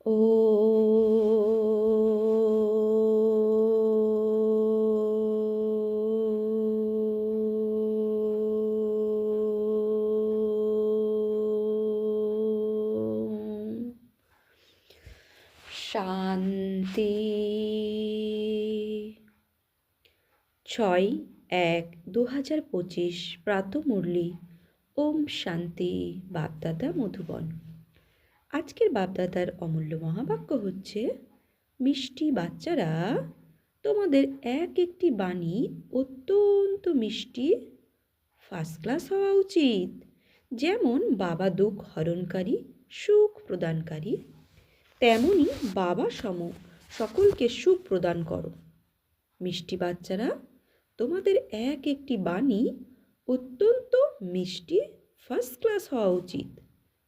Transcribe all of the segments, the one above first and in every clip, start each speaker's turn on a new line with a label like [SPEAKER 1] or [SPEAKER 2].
[SPEAKER 1] ॐ শান্তি। 6-1-2025 প্রাতঃমুরলি। ওম শান্তি। বাপদাদা মধুবন। আজকের বাপদাদার অমূল্য মহাবাক্য হচ্ছে, মিষ্টি বাচ্চারা, তোমাদের এক একটি বাণী অত্যন্ত মিষ্টি, ফার্স্ট ক্লাস হওয়া উচিত। যেমন বাবা দুঃখ হরণকারী, সুখ প্রদানকারী, তেমনি বাবা সম সকলকে সুখ প্রদান করো। মিষ্টি বাচ্চারা, তোমাদের এক একটি বাণী অত্যন্ত মিষ্টি, ফার্স্ট ক্লাস হওয়া উচিত।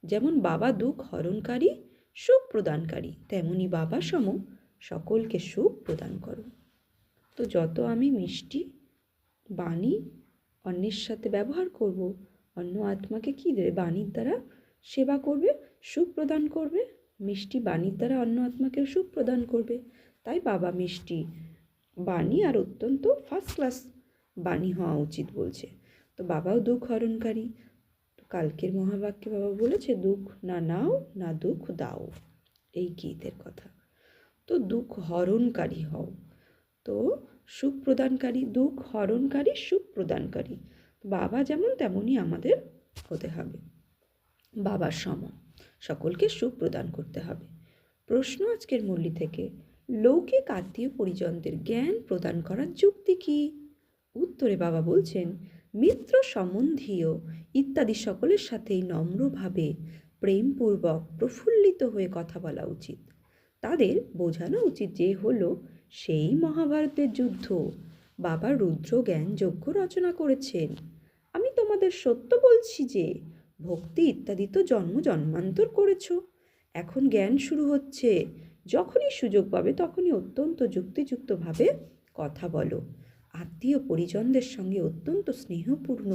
[SPEAKER 1] যেমন বাবা দুঃখ হরণকারী, সুখ প্রদানকারী, তেমনি বাবা সম সকলকে সুখ প্রদান করো। তো যত আমি মিষ্টি বাণী অন্যের সাথে ব্যবহার করব, অন্য আত্মাকে কী দেবে? বাণীর দ্বারা সেবা করবে, সুখ প্রদান করবে। মিষ্টি বাণীর দ্বারা অন্য আত্মাকে সুখ প্রদান করবে। তাই বাবা মিষ্টি বাণী আর অত্যন্ত ফার্স্ট ক্লাস বাণী হওয়া উচিত বলছে। তো বাবাও দুঃখ হরণকারী। তো কালকের মহাবাক্যে বাবা বলেছে, দুঃখ না নাও না দুঃখ দাও, এই গীতের কথা। তো দুঃখ হরণকারী হও, তো সুখ প্রদানকারী, দুঃখ হরণকারী, সুখ প্রদানকারী। বাবা যেমন তেমনই আমাদের হতে হবে, বাবার সম সকলকে সুখ প্রদান করতে হবে। প্রশ্ন আজকের মুরলি থেকে, লৌকিক আত্মীয় পরিজনদের জ্ঞান প্রদান করার যুক্তি কী? উত্তরে বাবা বলছেন, মিত্র সম্বন্ধীয় ইত্যাদি সকলের সাথেই নম্রভাবে প্রেমপূর্বক প্রফুল্লিত হয়ে কথা বলা উচিত। তাদের বোঝানো উচিত যে হলো সেই মহাভারতের যুদ্ধ। বাবা রুদ্র জ্ঞান যজ্ঞ রচনা করেছেন। আমি তোমাদের সত্য বলছি যে ভক্তি ইত্যাদি তো জন্ম জন্মান্তর করেছ, এখন জ্ঞান শুরু হচ্ছে। যখনই সুযোগ পাবে তখনই অত্যন্ত যুক্তিযুক্তভাবে কথা বলো। আত্মীয় পরিজনদের সঙ্গে অত্যন্ত স্নেহপূর্ণ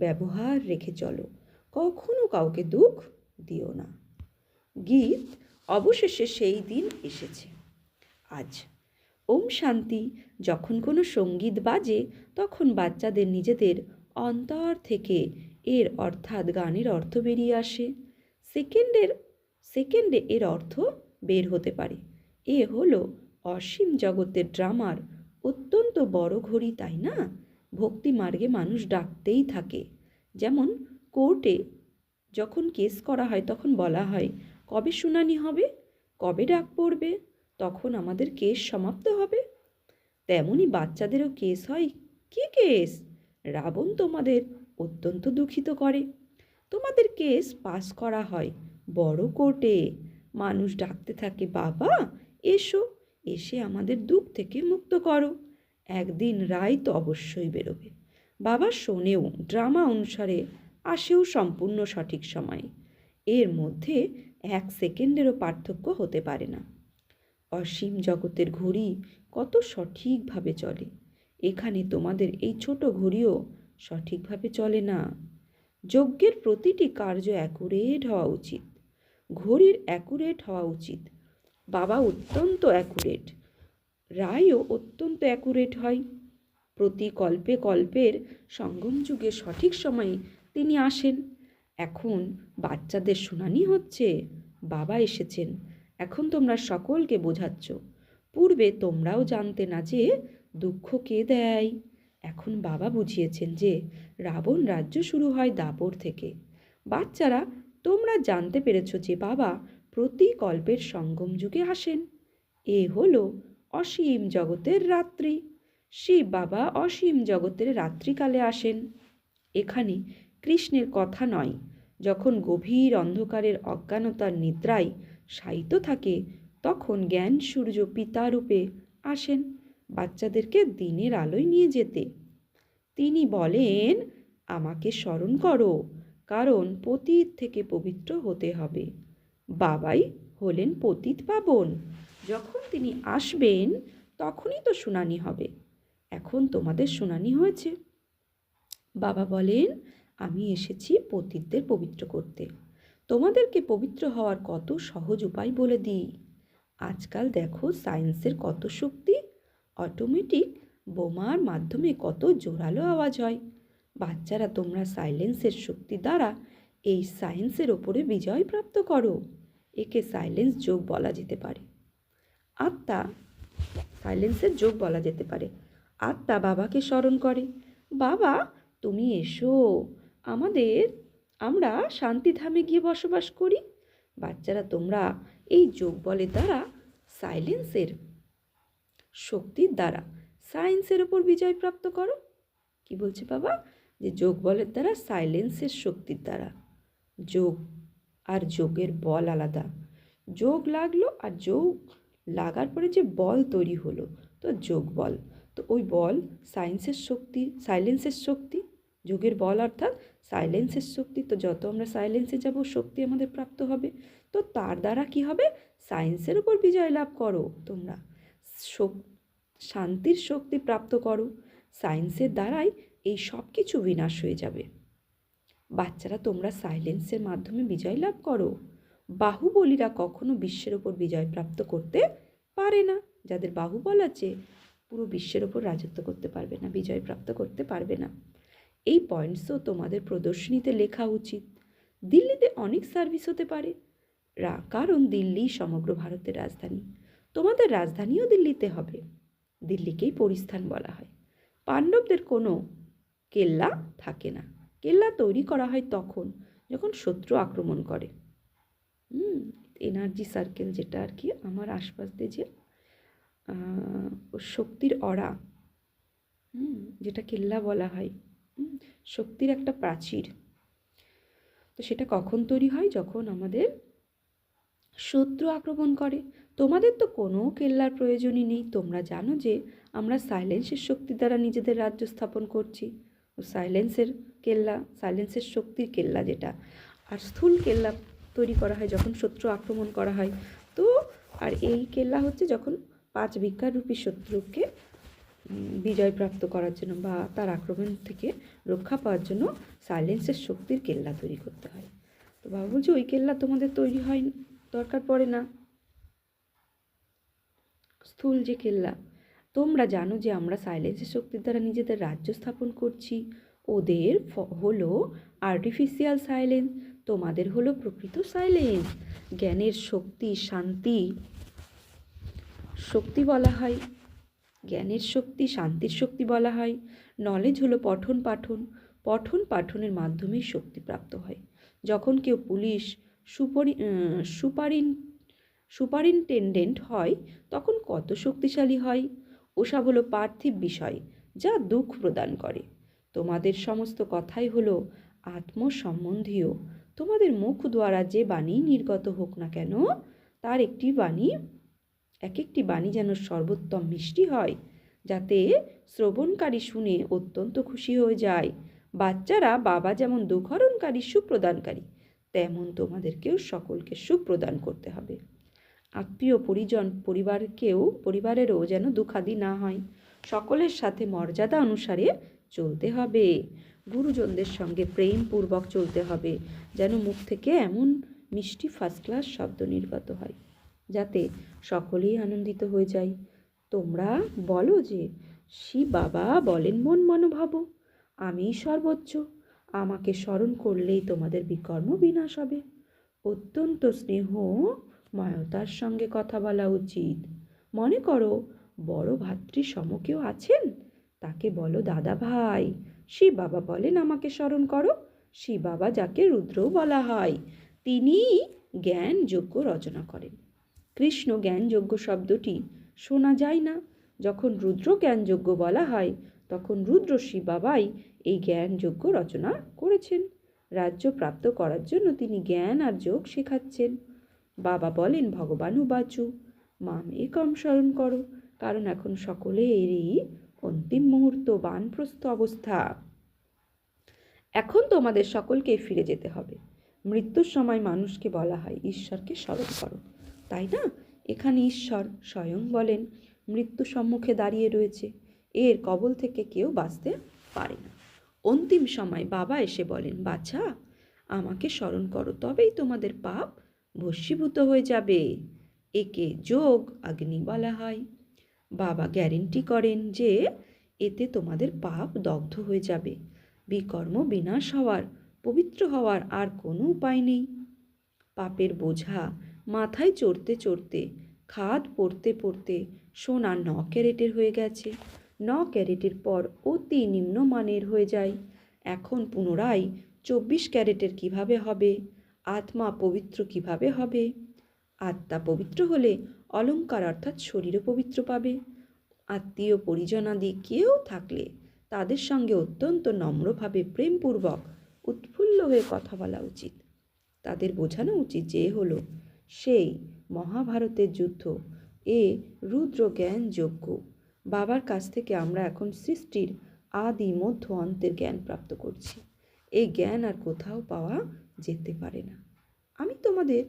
[SPEAKER 1] ব্যবহার রেখে চলো। কখনো কাউকে দুঃখ দিও না। গীত অবশেষে সেই দিন এসেছে। আজ ওম শান্তি। যখন কোনো সঙ্গীত বাজে তখন বাচ্চাদের নিজেদের অন্তর থেকে এর অর্থাৎ গানের অর্থ বেরিয়ে আসে। সেকেন্ডে এর অর্থ বের হতে পারে। এ হলো অসীম জগতের ড্রামার অত্যন্ত বড় ঘড়ি, তাই না? ভক্তি মার্গে মানুষ ডাকতেই থাকে। যেমন কোর্টে যখন কেস করা হয় তখন বলা হয়, কবে শুনানি হবে, কবে ডাক পড়বে, তখন আমাদের কেস সমাপ্ত হবে। তেমনই বাচ্চাদেরও কেস হয়। কী কেস? রাবণ তোমাদের অত্যন্ত দুঃখিত করে। তোমাদের কেস পাস করা হয় বড় কোর্টে। মানুষ ডাকতে থাকে, বাবা এসো, এসে আমাদের দুঃখ থেকে মুক্ত করো। একদিন রায় তো অবশ্যই বেরোবে। বাবা শোনেও, ড্রামা অনুসারে আসেও সম্পূর্ণ সঠিক সময়ে। এর মধ্যে 1 সেকেন্ডেরও পার্থক্য হতে পারে না। অসীম জগতের ঘড়ি কত সঠিকভাবে চলে। এখানে তোমাদের এই ছোট ঘড়িও সঠিকভাবে চলে না। যজ্ঞের প্রতিটি কার্য অ্যাকুরেট হওয়া উচিত। ঘড়ির অ্যাকুরেট হওয়া উচিত। বাবা অত্যন্ত অ্যাকুরেট, রায়ও অত্যন্ত অ্যাকুরেট হয়। প্রতি কল্পে কল্পের সঙ্গম যুগে সঠিক সময়ে তিনি আসেন। এখন বাচ্চাদের শুনানি হচ্ছে, বাবা এসেছেন। এখন তোমরা সকলকে বোঝাচ্ছ। পূর্বে তোমরাও জানতে না যে দুঃখ কে দেয়। এখন বাবা বুঝিয়েছেন যে রাবণ রাজ্য শুরু হয় দাপর থেকে। বাচ্চারা, তোমরা জানতে পেরেছ যে বাবা প্রতি কল্পের সঙ্গম যুগে আসেন। এ হলো অসীম জগতের রাত্রি। শিব বাবা অসীম জগতের রাত্রিকালে আসেন। এখানে কৃষ্ণের কথা নয়। যখন গভীর অন্ধকারের অজ্ঞানতার নিদ্রায় শায়িত থাকে তখন জ্ঞান সূর্য পিতারূপে আসেন বাচ্চাদেরকে দিনের আলোয় নিয়ে যেতে। তিনি বলেন, আমাকে স্মরণ করো, কারণ পতিত থেকে পবিত্র হতে হবে। বাবাই হলেন পতিত পাবন। যখন তিনি আসবেন তখনই তো শুনানি হবে। এখন তোমাদের শুনানি হয়েছে। বাবা বলেন, আমি এসেছি পতিতদের পবিত্র করতে। তোমাদেরকে পবিত্র হওয়ার কত সহজ উপায় বলে দিই। আজকাল দেখো সায়েন্সের কত শক্তি। অটোমেটিক বোমার মাধ্যমে কত জোরালো আওয়াজ হয়। বাচ্চারা, তোমরা সাইলেন্সের শক্তি দ্বারা এই সায়েন্সের ওপরে বিজয় প্রাপ্ত করো। একে সাইলেন্স যোগ বলা যেতে পারে। আত্মা সাইলেন্সের যোগ বলা যেতে পারে। আত্মা বাবাকে স্মরণ করে, বাবা তুমি এসো, আমরা শান্তিধামে গিয়ে বসবাস করি। বাচ্চারা, তোমরা এই যোগ বলের দ্বারা সাইলেন্সের শক্তির দ্বারা সায়েন্সের ওপর বিজয় প্রাপ্ত করো। কি বলছে বাবা? যে যোগ বলের দ্বারা সাইলেন্সের শক্তির দ্বারা। যোগ আর যোগের বল আলাদা। যোগ লাগলো আর যোগ লাগার পরে যে বল তৈরি হলো, তো যোগ বল। তো ওই বল সায়েন্সের শক্তি, সাইলেন্সের শক্তি। যোগের বল অর্থাৎ সাইলেন্সের শক্তি। তো যত আমরা সাইলেন্সে যাব, শক্তি আমাদের প্রাপ্ত হবে। তো তার দ্বারা কি হবে? সায়েন্সের উপর বিজয় লাভ করো। তোমরা শান্তির শক্তি প্রাপ্ত করো। সায়েন্সের দ্বারাই এই সব কিছু বিনাশ হয়ে যাবে। বাচ্চারা, তোমরা সাইলেন্সের মাধ্যমে বিজয় লাভ করো। বাহুবলীরা কখনো বিশ্বের ওপর বিজয় প্রাপ্ত করতে পারে না। যাদের বাহুবল আছে, পুরো বিশ্বের ওপর রাজত্ব করতে পারবে না, বিজয় প্রাপ্ত করতে পারবে না। এই পয়েন্টসও তোমাদের প্রদর্শনীতে লেখা উচিত। দিল্লিতে অনেক সার্ভিস হতে পারে, কারণ দিল্লি সমগ্র ভারতের রাজধানী। তোমাদের রাজধানীও দিল্লিতে হবে। দিল্লিকেই পরিস্থান বলা হয়। পাণ্ডবদের কোনো কেল্লা থাকে না। কেল্লা তৈরি করা হয় তখন যখন শত্রু আক্রমণ করে। এনার্জি সার্কেল, যেটা আর কি আমার আশপাশ দিয়ে যে শক্তির অরা, যেটা কেল্লা বলা হয়, শক্তির একটা প্রাচীর। তো সেটা কখন তৈরি হয়? যখন আমাদের শত্রু আক্রমণ করে। তোমাদের তো কোনো কেল্লার প্রয়োজনই নেই। তোমরা জানো যে আমরা সাইলেন্সের শক্তি দ্বারা নিজেদের রাজ্য স্থাপন করছি। সাইলেন্সের কেল্লা, সাইলেন্সের শক্তির কেল্লা যেটা। আর স্থূল কেল্লা তৈরি করা হয় যখন শত্রু আক্রমণ করা হয়। তো আর এই কেল্লা হচ্ছে যখন 5 বিকাররূপী শত্রুকে বিজয় প্রাপ্ত করার জন্য বা তার আক্রমণ থেকে রক্ষা পাওয়ার জন্য সাইলেন্সের শক্তির কেল্লা তৈরি করতে হয়। তো বাবা বলছে ওই কেল্লা তোমাদের তৈরি হয়, দরকার পড়ে না। স্থূল যে কেল্লা, তোমরা জানো যে আমরা সাইলেন্সের শক্তির দ্বারা নিজেদের রাজ্য স্থাপন করছি। ওদের হলো আর্টিফিশিয়াল সাইলেন্স, তোমাদের হলো প্রকৃত সাইলেন্স। জ্ঞানের শক্তি, শান্তি শক্তি বলা হয়। জ্ঞানের শক্তি, শান্তির শক্তি বলা হয়। নলেজ হলো পঠন পাঠন। পঠন পাঠনের মাধ্যমেই শক্তি প্রাপ্ত হয়। যখন কেউ পুলিশ সুপারিনটেন্ডেন্ট হয়, তখন কত শক্তিশালী হয়। ওসব হলো পার্থিব বিষয়, যা দুঃখ প্রদান করে। তোমাদের সমস্ত কথাই হলো আত্মসম্বন্ধীয়। তোমাদের মুখ দ্বারা যে বাণী নির্গত হোক না কেন, তার এক একটি বাণী যেন সর্বোত্তম মিষ্টি হয়, যাতে শ্রবণকারী শুনে অত্যন্ত খুশি হয়ে যায়। বাচ্চারা, বাবা যেমন দুঃখহরণকারী, সুপ্রদানকারী, তেমন তোমাদেরকেও সকলকে সুখ প্রদান করতে হবে। আত্মীয় পরিজন পরিবারেরও যেন দুঃখাদি না হয়। সকলের সাথে মর্যাদা অনুসারে চলতে হবে। গুরুজনদের সঙ্গে প্রেমপূর্বক চলতে হবে, যেন মুখ থেকে এমন মিষ্টি ফার্স্ট ক্লাস শব্দ নির্গত হয়, যাতে সকলেই আনন্দিত হয়ে যায়। তোমরা বলো যে শিব বাবা বলেন, মন মনোভাব আমিই সর্বোচ্চ, আমাকে স্মরণ করলেই তোমাদের বিকর্ম বিনাশ হবে। অত্যন্ত স্নেহ ময়তার সঙ্গে কথা বলা উচিত। মনে করো বড় ভাতৃ সম কেউ আছেন, তাকে বলো দাদা ভাই। শিব বাবা বলেন, আমাকে স্মরণ করো। শিব বাবা, যাকে রুদ্রও বলা হয়, তিনিই জ্ঞান যজ্ঞ রচনা করেন। কৃষ্ণ জ্ঞানযজ্ঞ শব্দটি শোনা যায় না। যখন রুদ্র জ্ঞানযজ্ঞ বলা হয়, তখন রুদ্র শিব বাবাই এই জ্ঞানযজ্ঞ রচনা করেছেন। রাজ্য প্রাপ্ত করার জন্য তিনি জ্ঞান আর যোগ শেখাচ্ছেন। বাবা বলেন, ভগবান উবাচু মাম একম স্মরণ করো, কারণ এখন সকলেরই অন্তিম মুহূর্ত, বানপ্রস্থ অবস্থা। এখন তোমাদের সকলকে ফিরে যেতে হবে। মৃত্যুর সময় মানুষকে বলা হয় ঈশ্বরকে স্মরণ করো, তাই না? এখানে ঈশ্বর স্বয়ং বলেন, মৃত্যু সম্মুখে দাঁড়িয়ে রয়েছে, এর কবল থেকে কেউ বাঁচতে পারে না। অন্তিম সময় বাবা এসে বলেন, বাছা আমাকে স্মরণ করো, তবেই তোমাদের পাপ ভস্মীভূত হয়ে যাবে। একে যোগ অগ্নি বলা হয়। বাবা গ্যারেন্টি করেন যে এতে তোমাদের পাপ দগ্ধ হয়ে যাবে। বিকর্ম বিনাশ হওয়ার, পবিত্র হওয়ার আর কোনো উপায় নেই। পাপের বোঝা মাথায় চড়তে চড়তে, খাদ পড়তে পড়তে সোনা 9 ক্যারেটের হয়ে গেছে। 9 ক্যারেটের পর অতি নিম্নমানের হয়ে যায়। এখন পুনরায় 24 ক্যারেটের কিভাবে হবে? আত্মা পবিত্র কিভাবে হবে? আত্মা পবিত্র হলে অলঙ্কার অর্থাৎ শরীরও পবিত্র পাবে। আত্মীয় পরিজনাদি কেউ থাকলে তাদের সঙ্গে অত্যন্ত নম্রভাবে প্রেমপূর্বক উৎফুল্ল হয়ে কথা বলা উচিত। তাদের বোঝানো উচিত যে হলো সেই মহাভারতের যুদ্ধ, এ রুদ্র জ্ঞান যজ্ঞ। বাবার কাছ থেকে আমরা এখন সৃষ্টির আদি মধ্য অন্তের জ্ঞান প্রাপ্ত করছি। এই জ্ঞান আর কোথাও পাওয়া যেতে পারে না। আমি তোমাদের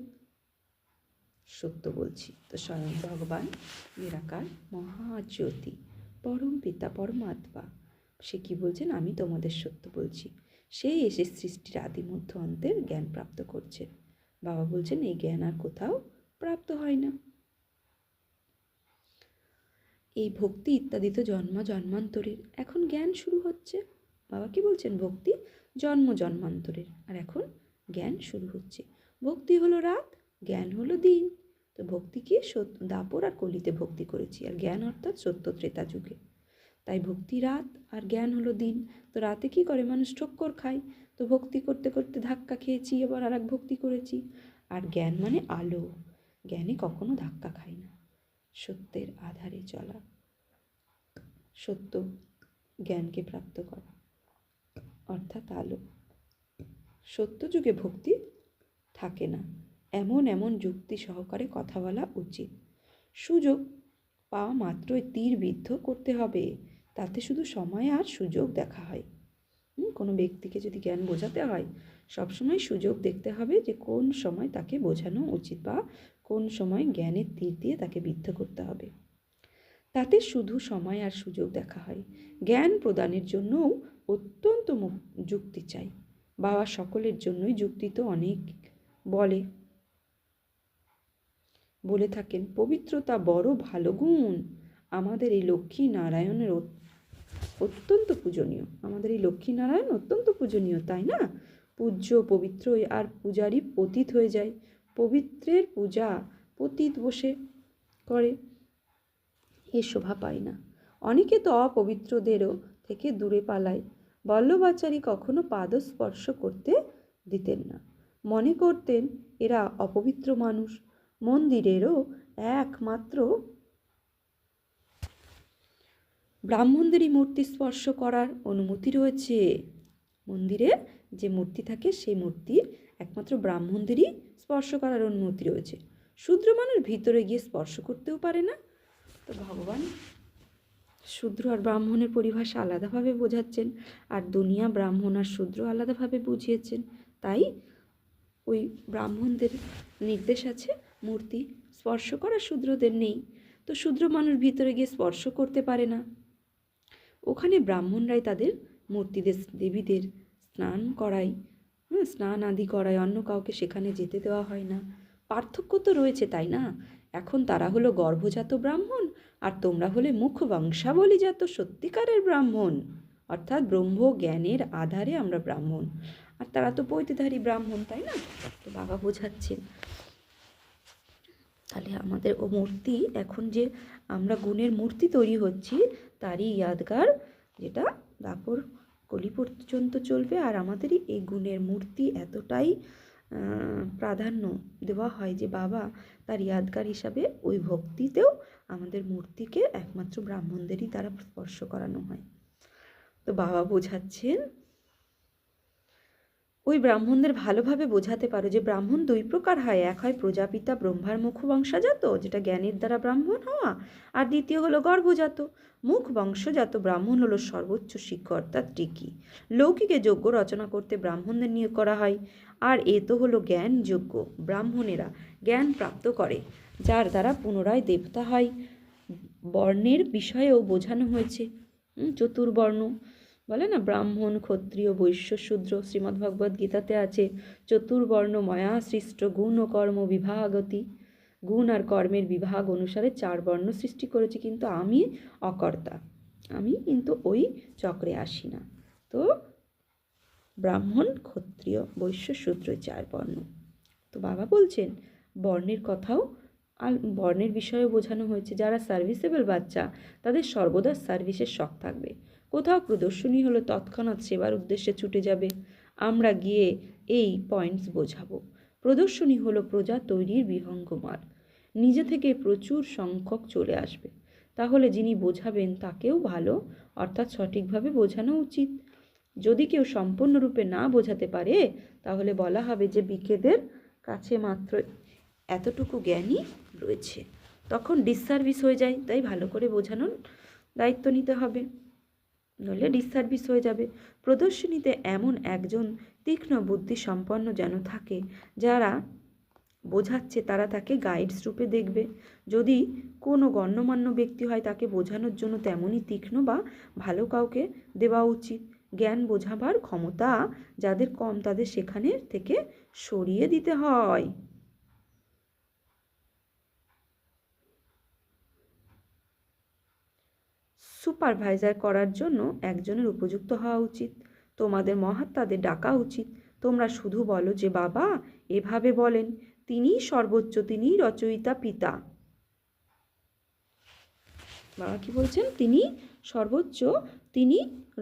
[SPEAKER 1] সত্য বলছি। তো স্বয়ং ভগবান নিরাকার মহাজ্যোতি পরম পিতা পরমাত্মা সে কি বলছেন? আমি তোমাদের সত্য বলছি। সেই এসে সৃষ্টির আদি মধ্য অন্তের জ্ঞান প্রাপ্ত করছেন। বাবা বলছেন এই জ্ঞান আর কোথাও প্রাপ্ত হয় না। এই ভক্তি ইত্যাদি তো জন্ম জন্মান্তরের, এখন জ্ঞান শুরু হচ্ছে। বাবা কি বলছেন? ভক্তি জন্ম জন্মান্তরের, আর এখন জ্ঞান শুরু হচ্ছে। ভক্তি হলো রাত, জ্ঞান হলো দিন। তো ভক্তি কি? দাপর আর কলিতে ভক্তি করেছি, আর জ্ঞান অর্থাৎ সত্য ত্রেতা যুগে। তাই ভক্তি রাত আর জ্ঞান হলো দিন। তো রাতে কি করে? মানুষ ঠক্কর খায়। তো ভক্তি করতে করতে ধাক্কা খেয়েছি, এবার আর এক ভক্তি করেছি। আর জ্ঞান মানে আলো, জ্ঞানে কখনো ধাক্কা খায় না। সত্যের আধারে চলা, সত্য জ্ঞানকে প্রাপ্ত করা অর্থাৎ আলো। সত্য যুগে ভক্তি থাকে না, এমন এমন যুক্তি সহকারে কথা বলা উচিত। সুযোগ পাওয়া মাত্রই তীর বিদ্ধ করতে হবে, তাতে শুধু সময় আর সুযোগ দেখা হয়। কোনো ব্যক্তিকে যদি জ্ঞান বোঝাতে হয়, সবসময় সুযোগ দেখতে হবে যে কোন সময় তাকে বোঝানো উচিত বা কোন সময় জ্ঞানের তীর দিয়ে তাকে বিদ্ধ করতে হবে। তাতে শুধু সময় আর সুযোগ দেখা হয়। জ্ঞান প্রদানের জন্যও অত্যন্ত যুক্তি চাই। বাবা সকলের জন্যই যুক্তি তো অনেক বলে থাকেন। পবিত্রতা বড় ভালো গুণ। আমাদের এই লক্ষ্মী নারায়ণের অত্যন্ত পূজনীয়। আমাদের এই লক্ষ্মী নারায়ণ অত্যন্ত পূজনীয়, তাই না? পূজ্য পবিত্র আর পূজারই পতিত হয়ে যায়। পবিত্রের পূজা পতিত বসে করে, এ শোভা পায় না। অনেকে তো অপবিত্রদেরও থেকে দূরে পালায়। বল্লভাচারী কখনো পাদস্পর্শ করতে দিতেন না, মনে করতেন এরা অপবিত্র মানুষ। মন্দিরেরও একমাত্র ব্রাহ্মণদেরই মূর্তি স্পর্শ করার অনুমতি রয়েছে। মন্দিরের যে মূর্তি থাকে সেই মূর্তির একমাত্র ব্রাহ্মণদেরই স্পর্শ করার অনুমতি রয়েছে। শূদ্র মানুষ ভিতরে গিয়ে স্পর্শ করতেও পারে না। তো ভগবান শূদ্র আর ব্রাহ্মণের পরিভাষা আলাদাভাবে বোঝাচ্ছেন, আর দুনিয়া ব্রাহ্মণ আর শূদ্র আলাদাভাবে বুঝিয়েছেন। তাই ওই ব্রাহ্মণদের নির্দেশ আছে মূর্তি স্পর্শ করা, শূদ্রদের নেই। তো শূদ্র মানুষ ভিতরে গিয়ে স্পর্শ করতে পারে না। ওখানে ব্রাহ্মণরাই তাদের মূর্তিদের দেবীদের স্নান করায়, স্নান আদি করায়, অন্য কাউকে সেখানে যেতে দেওয়া হয় না। পার্থক্য তো রয়েছে, তাই না? এখন তারা হলো গর্ভজাত ব্রাহ্মণ, আর তোমরা হলে মুখ বংশাবলীজাত সত্যিকারের ব্রাহ্মণ, অর্থাৎ ব্রহ্ম জ্ঞানের আধারে আমরা ব্রাহ্মণ, আর তারা তো পৈতেধারী ব্রাহ্মণ, তাই না? তো বাবা বোঝাচ্ছেন। তাহলে আমাদের ও মূর্তি, এখন যে আমরা গুণের মূর্তি তৈরি হচ্ছি, তারই ইয়াদগার, যেটা দাপর কলি পর্যন্ত চলবে। আর আমাদেরই এই গুণের মূর্তি এতটাই প্রাধান্য দেওয়া হয় যে বাবা তার ইয়াদগার হিসাবে ওই ভক্তিতেও আমাদের মূর্তিকে একমাত্র ব্রাহ্মণদেরই দ্বারা স্পর্শ করানো হয়। তো বাবা বোঝাচ্ছেন ওই ব্রাহ্মণদের ভালোভাবে বোঝাতে পারো যে ব্রাহ্মণ দুই প্রকার হয়। এক হয় প্রজাপিতা ব্রহ্মার মুখ বংশজাত, যেটা জ্ঞানের দ্বারা ব্রাহ্মণ হওয়া, আর দ্বিতীয় হলো গর্ভজাত। মুখ বংশজাত ব্রাহ্মণ হলো সর্বোচ্চ শিক্ষক অর্থাৎ টিকি। লৌকিকে যজ্ঞ রচনা করতে ব্রাহ্মণদের নিয়োগ করা হয়, আর এ তো হলো জ্ঞান যজ্ঞ। ব্রাহ্মণেরা জ্ঞান প্রাপ্ত করে, যার দ্বারা পুনরায় দেবতা হয়। বর্ণের বিষয়েও বোঝানো হয়েছে, চতুর্বর্ণ বলে না, ব্রাহ্মণ, ক্ষত্রিয়, বৈশ্য, শূদ্র। শ্রীমদ্ভগবদ্ গীতাতে আছে চতুর্বর্ণ ময়া সৃষ্ট গুণ ও কর্ম বিভাগতি। গুণ আর কর্মের বিভাগ অনুসারে 4 বর্ণ সৃষ্টি করেছে, কিন্তু আমি অকর্তা, আমি কিন্তু ওই চক্রে আসি না। তো ব্রাহ্মণ, ক্ষত্রিয়, বৈশ্য, শূদ্র 4 বর্ণ। তো বাবা বলছেন বর্ণের কথাও বর্ণের বিষয়ে বোঝানো হয়েছে। যারা সার্ভিসেবল বাচ্চা তাদের সর্বদা সার্ভিসের শখ থাকবে। কোথাও প্রদর্শনী হলো তৎক্ষণাৎ সেবার উদ্দেশ্যে ছুটে যাবে। আমরা গিয়ে এই পয়েন্টস বোঝাবো। প্রদর্শনী হলো প্রজা তৈরির বিহঙ্গমার, নিজে থেকে প্রচুর সংখ্যক চলে আসবে। তাহলে যিনি বোঝাবেন তাকেও ভালো অর্থাৎ সঠিকভাবে বোঝানো উচিত। যদি কেউ সম্পূর্ণরূপে না বোঝাতে পারে তাহলে বলা হবে যে বিকেদের কাছে মাত্র এতটুকু জ্ঞানই রয়েছে, তখন ডিসসার্ভিস হয়ে যায়। তাই ভালো করে বোঝানোর দায়িত্ব নিতে হবে, নইলে ডিসসার্ভিস হয়ে যাবে। প্রদর্শনীতে এমন একজন তীক্ষ্ণ বুদ্ধি সম্পন্ন যেন থাকে, যারা বোঝাচ্ছে তারা তাকে গাইডস রূপে দেখবে। যদি কোনো গণ্যমান্য ব্যক্তি হয় তাকে বোঝানোর জন্য তেমনই তীক্ষ্ণ বা ভালো কাউকে দেওয়া উচিত। জ্ঞান বোঝাবার ক্ষমতা যাদের কম তাদের সেখানে থেকে সরিয়ে দিতে হয়। সুপারভাইজার করার জন্য একজনের উপযুক্ত হওয়া উচিত। তোমাদের মহাত্মাদের ডাকা উচিত। তোমরা শুধু বলো যে বাবা এভাবে বলেন, তিনিই সর্বোচ্চ, তিনিই রচয়িতা পিতা। বাবা কি বলছেন? তিনি সর্বোচ্চ, তিনি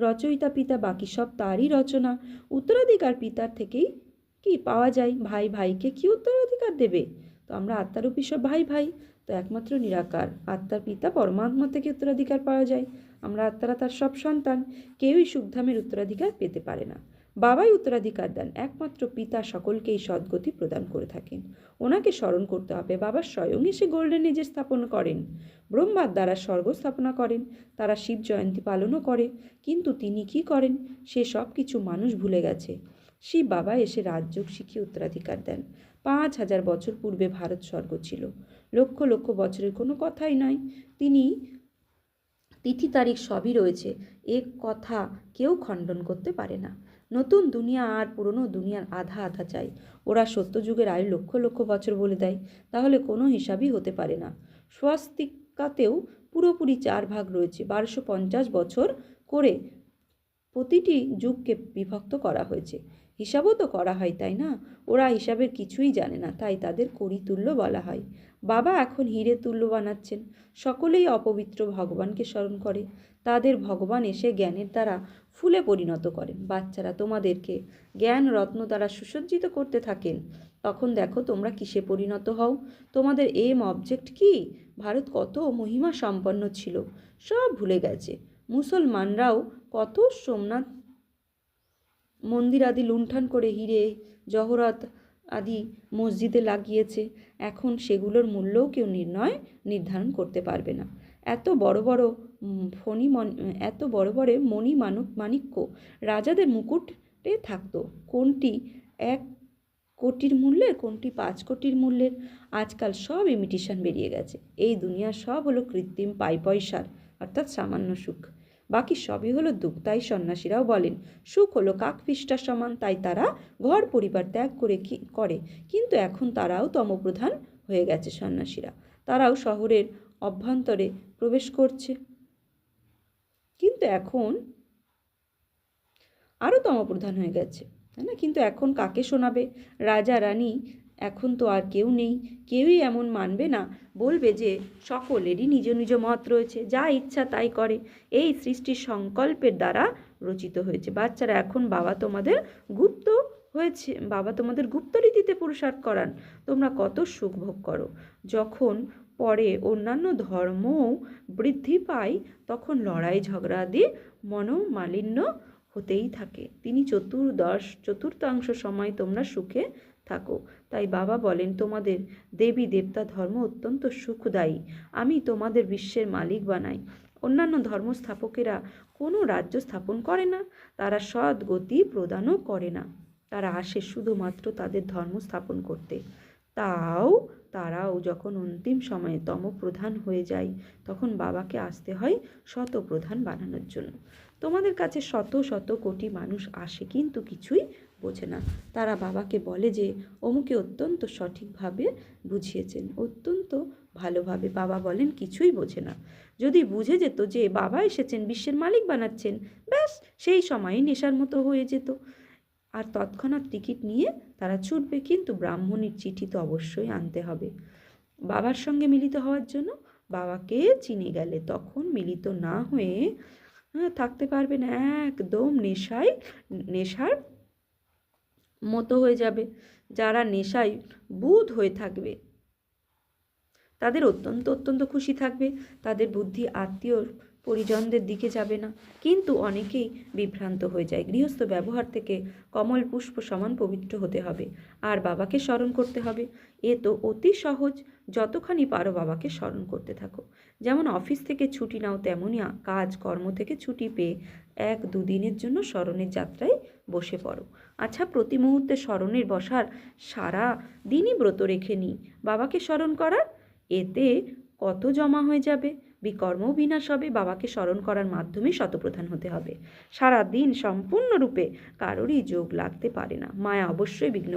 [SPEAKER 1] রচয়িতা পিতা, বাকি সব তারই রচনা। উত্তরাধিকার পিতার থেকেই কি পাওয়া যায়? ভাই ভাইকে কি উত্তরাধিকার দেবে? তো আমরা আত্মারূপী সব ভাই ভাই, তো একমাত্র নিরাকার আত্মার পিতা পরমাত্মা থেকে উত্তরাধিকার পাওয়া যায়। আমরা আত্মারা তার সব সন্তান, কেউই সুখধামের উত্তরাধিকার পেতে পারে না। বাবাই উত্তরাধিকার দেন, একমাত্র পিতা সকলকেই সদ্গতি প্রদান করে থাকেন। ওনাকে স্মরণ করতে হবে। বাবা স্বয়ং এসে গোল্ডেন এজে স্থাপন করেন, ব্রহ্মার দ্বারা স্বর্গ স্থাপনা করেন, তারা শিব জয়ন্তী পালনও করে। কিন্তু তিনি কি করেন? সে সব কিছু মানুষ ভুলে গেছে। শিব বাবা এসে রাজযোগ শিখিয়ে উত্তরাধিকার দেন। 5000 বছর পূর্বে ভারত স্বর্গ ছিল, লক্ষ লক্ষ বছরের কোনো কথাই নয়। তিনি তিথি তারিখ সবই রয়েছে, এ কথা কেউ খণ্ডন করতে পারে না। নতুন দুনিয়া আর পুরনো দুনিয়ার আধা আধা চাই। ওরা সত্যযুগের আয়ু লক্ষ লক্ষ বছর বলে দেয়, তাহলে কোনো হিসাবই হতে পারে না। স্বস্তিকাতেও পুরোপুরি 4 ভাগ রয়েছে, 1250 বছর করে প্রতিটি যুগকে বিভক্ত করা হয়েছে। হিসাবও তো করা হয়, তাই না? ওরা হিসাবের কিছুই জানে না, তাই তাদের করিতুল্য বলা হয়। বাবা এখন হিরে তুল্য বানাচ্ছেন। সকলেই অপবিত্র ভগবানকে স্মরণ করে, তাদের ভগবান এসে জ্ঞানের দ্বারা ফুলে পরিণত করেন। বাচ্চারা তোমাদেরকে জ্ঞান রত্ন দ্বারা সুসজ্জিত করতে থাকেন। তখন দেখো তোমরা কিসে পরিণত হও। তোমাদের এম অবজেক্ট কি? ভারত কত মহিমা সম্পন্ন ছিল, সব ভুলে গেছে। মুসলমানরাও কত সোমনাথ মন্দির আদি লুণ্ঠন করে হিরে জহরত আদি মসজিদে লাগিয়েছে। এখন সেগুলোর মূল্যও কেউ নির্ধারণ করতে পারবে না। এত বড় বড় এত বড় বড় মাণিক্য রাজাদের মুকুটে থাকতো। কোনটি 1 কোটির মূল্যের, কোনটি 5 কোটির মূল্যের। আজকাল সব ইমিটেশন বেরিয়ে গেছে। এই দুনিয়ার সব হলো কৃত্রিম পাই পয়সার, অর্থাৎ সামান্য সুখ। বাকি সবই হলো দুঃখ। তাই সন্ন্যাসীরাও বলেন সুখ হলো কাকফিষ্টার সমান। তাই তারা ঘর পরিবার ত্যাগ করে। কিন্তু এখন তারাও তমপ্রধান হয়ে গেছে। সন্ন্যাসীরা তারাও শহরের অভ্যন্তরে প্রবেশ করছে, কিন্তু এখন আরও তমপ্রধান হয়ে গেছে, তাই না? কিন্তু এখন কাকে শোনাবে? রাজা রানী এখন তো আর কেউ নেই। কেউই এমন মানবে না, বলবে যে সকলেরই নিজ নিজ মত রয়েছে, যা ইচ্ছা তাই করে। এই সৃষ্টির সংকল্পের দ্বারা রচিত হয়েছে। বাচ্চারা এখন বাবা তোমাদের গুপ্ত রীতিতে পুরুষার্থ করান। তোমরা কত সুখ ভোগ করো। যখন পরে অন্যান্য ধর্মও বৃদ্ধি পায় তখন লড়াই ঝগড়া দিয়ে মনোমালিন্য হতেই থাকে। তিনি চতুর্থাংশ সময় তোমরা সুখে থাকো। তাই বাবা বলেন তোমাদের দেবী দেবতা ধর্ম অত্যন্ত সুখদায়ী। আমি তোমাদের বিশ্বের মালিক বানাই। অন্যান্য ধর্ম স্থাপকেরা কোনো রাজ্য স্থাপন করে না, তারা সৎ গতি প্রদানও করে না। তারা আসে শুধুমাত্র তাদের ধর্ম স্থাপন করতে। তারাও যখন অন্তিম সময়ে তমপ্রধান হয়ে যায় তখন বাবাকে আসতে হয় শতপ্রধান বানানোর জন্য। তোমাদের কাছে শত শত কোটি মানুষ আসে কিন্তু কিছুই বোঝে না। তারা বাবাকে বলে যে অমুকে অত্যন্ত সঠিকভাবে বুঝিয়েছেন, অত্যন্ত ভালোভাবে। বাবা বলেন কিছুই বোঝে না। যদি বুঝে যেত যে বাবা এসেছেন বিশ্বের মালিক বানাচ্ছেন, ব্যাস সেই সময়ই নেশার মতো হয়ে যেত, আর তৎক্ষণাৎ টিকিট নিয়ে তারা ছুটবে। কিন্তু ব্রাহ্মণের চিঠি তো অবশ্যই আনতে হবে বাবার সঙ্গে মিলিত হওয়ার জন্য। বাবাকে চিনে গেলে তখন মিলিত না হয়ে থাকতে পারবে না, একদম নেশার মতো হয়ে যাবে। যারা নেশায় বুঁদ হয়ে থাকবে তাদের অত্যন্ত অত্যন্ত খুশি থাকবে, তাদের বুদ্ধি আত্মীয় পরিজনদের দিকে যাবে না। কিন্তু অনেকেই বিভ্রান্ত হয়ে যায়। গৃহস্থ ব্যবহার থেকে কমল পুষ্প সমান পবিত্র হতে হবে, আর বাবাকে স্মরণ করতে হবে। এ তো অতি সহজ। যতখানি পারো বাবাকে স্মরণ করতে থাকো। যেমন অফিস থেকে ছুটি নাও, তেমনই কাজ কর্ম থেকে ছুটি পেয়ে 1-2 দিনের জন্য স্মরণের যাত্রায় বসে পড়ো। আচ্ছা, প্রতি মুহূর্তে স্মরণের বসার সারা দিনই ব্রত রেখে নিই বাবাকে স্মরণ করার, এতে কত জমা হয়ে যাবে। বিকর্মও বিনাশ হবে। বাবাকে স্মরণ করার মাধ্যমে শতপ্রধান হতে হবে। সারা দিন সম্পূর্ণরূপে কারোরই যোগ লাগতে পারে না। মায়া অবশ্যই বিঘ্ন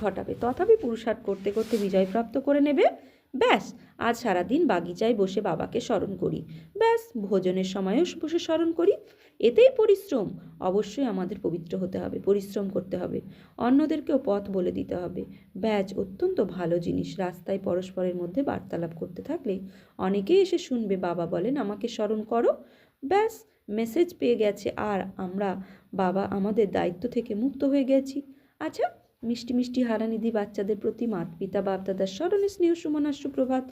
[SPEAKER 1] ঘটাবে, তথাপি পুরুষার্থ করতে করতে বিজয় প্রাপ্ত করে নেবে। ব্যাস, আজ সারাদিন বাগিচায় বসে বাবাকে স্মরণ করি, ব্যাস ভোজনের সময়ও বসে স্মরণ করি। এতেই পরিশ্রম। অবশ্যই আমাদের পবিত্র হতে হবে, পরিশ্রম করতে হবে, অন্যদেরকেও পথ বলে দিতে হবে। ব্যাজ অত্যন্ত ভালো জিনিস। রাস্তায় পরস্পরের মধ্যে বার্তালাপ করতে থাকলে অনেকেই এসে শুনবে বাবা বলেন আমাকে স্মরণ করো। ব্যাস, মেসেজ পেয়ে গেছে, আর আমরা বাবা আমাদের দায়িত্ব থেকে মুক্ত হয়ে গেছি। আচ্ছা, মিষ্টি মিষ্টি হারানিধি বাচ্চাদের প্রতি মাত পিতা বাপ দাদার স্মরণে স্নেহ সুমনার সুপ্রভাত।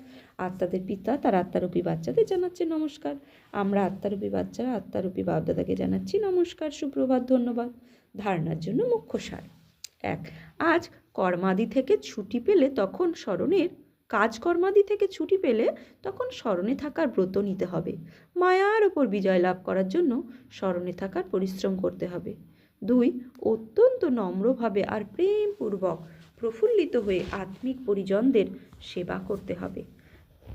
[SPEAKER 1] আত্মাদের পিতা তার আত্মারূপী বাচ্চাদের জানাচ্ছে নমস্কার। আমরা আত্মারূপী বাচ্চারা আত্মারূপী বাপ দাদাকে জানাচ্ছি নমস্কার, সুপ্রভাত, ধন্যবাদ। ধারণার জন্য মুখ্য সার 1। আজ কর্মাদি থেকে ছুটি পেলে তখন স্মরণের কাজকর্মাদি থেকে ছুটি পেলে তখন স্মরণে থাকার ব্রত নিতে হবে। মায়ার ওপর বিজয় লাভ করার জন্য স্মরণে থাকার পরিশ্রম করতে হবে। 2। অত্যন্ত নম্রভাবে আর প্রেমপূর্বক প্রফুল্লিত হয়ে আত্মিক পরিজনদের সেবা করতে হবে,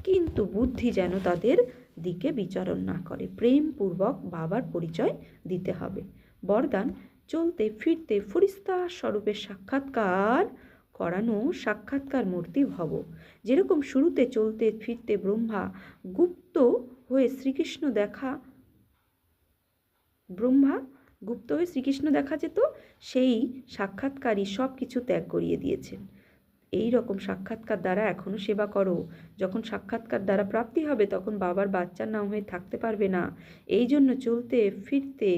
[SPEAKER 1] কিন্তু বুদ্ধি যেন তাদের দিকে বিচরণ না করে। প্রেমপূর্বক বাবার পরিচয় দিতে হবে। বরদান, চলতে ফিরতে ফরিস্তা স্বরূপের সাক্ষাৎকার করানো সাক্ষাৎকার মূর্তি ভব। যেরকম শুরুতে চলতে ফিরতে ব্রহ্মা গুপ্ত হয়ে শ্রীকৃষ্ণ দেখা যেত, সেই সাক্ষাৎকারই সব কিছু ত্যাগ করিয়ে দিয়েছেন। এই রকম সাক্ষাৎকার দ্বারা এখনও সেবা করো। যখন সাক্ষাৎকার দ্বারা প্রাপ্তি হবে তখন বাবার বাচ্চার নাম হয়ে থাকতে পারবে না। এই জন্য চলতে ফিরতে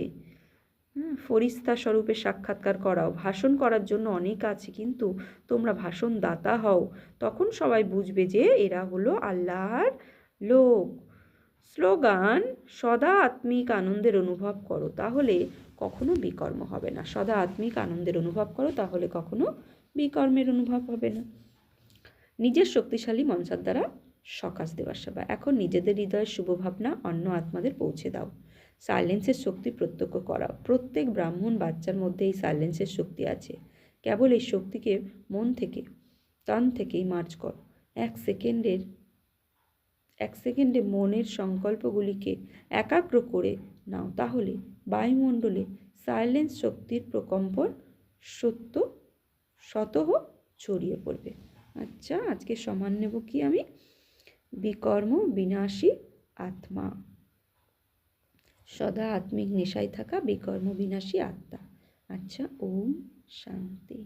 [SPEAKER 1] ফরিস্তা স্বরূপে সাক্ষাৎকার করাও। ভাষণ করার জন্য অনেক আছে, কিন্তু তোমরা ভাষণ দাতা হও, তখন সবাই বুঝবে যে এরা হলো আল্লাহর লোক। স্লোগান, সদা আত্মিক আনন্দের অনুভব করো, তাহলে কখনো বিকর্ম হবে না। সদা আত্মিক আনন্দের অনুভব করো, তাহলে কখনো বিকর্মের অনুভব হবে না। নিজের শক্তিশালী মনসার দ্বারা সকাশ দেওয়ার সেবা। এখন নিজেদের হৃদয়ের শুভ ভাবনা অন্য আত্মাদের পৌঁছে দাও। সাইলেন্সের শক্তি প্রত্যক্ষ করাও। প্রত্যেক ব্রাহ্মণ বাচ্চার মধ্যে এই সাইলেন্সের শক্তি আছে। কেবল এই শক্তিকে মন থেকে, কান থেকেই মার্জ কর। এক সেকেন্ডে মনের সংকল্পগুলিকে একাগ্র করে নাও, তাহলে বায়ুমণ্ডলে সাইলেন্স শক্তির প্রকম্পন স্বতঃ ছড়িয়ে পড়বে। আচ্ছা, আজকে সমান নেব কি আমি? বিকর্ম বিনাশী আত্মা। সদা আত্মিক নেশায় থাকা বিকর্ম বিনাশী আত্মা। আচ্ছা, ওম শান্তি।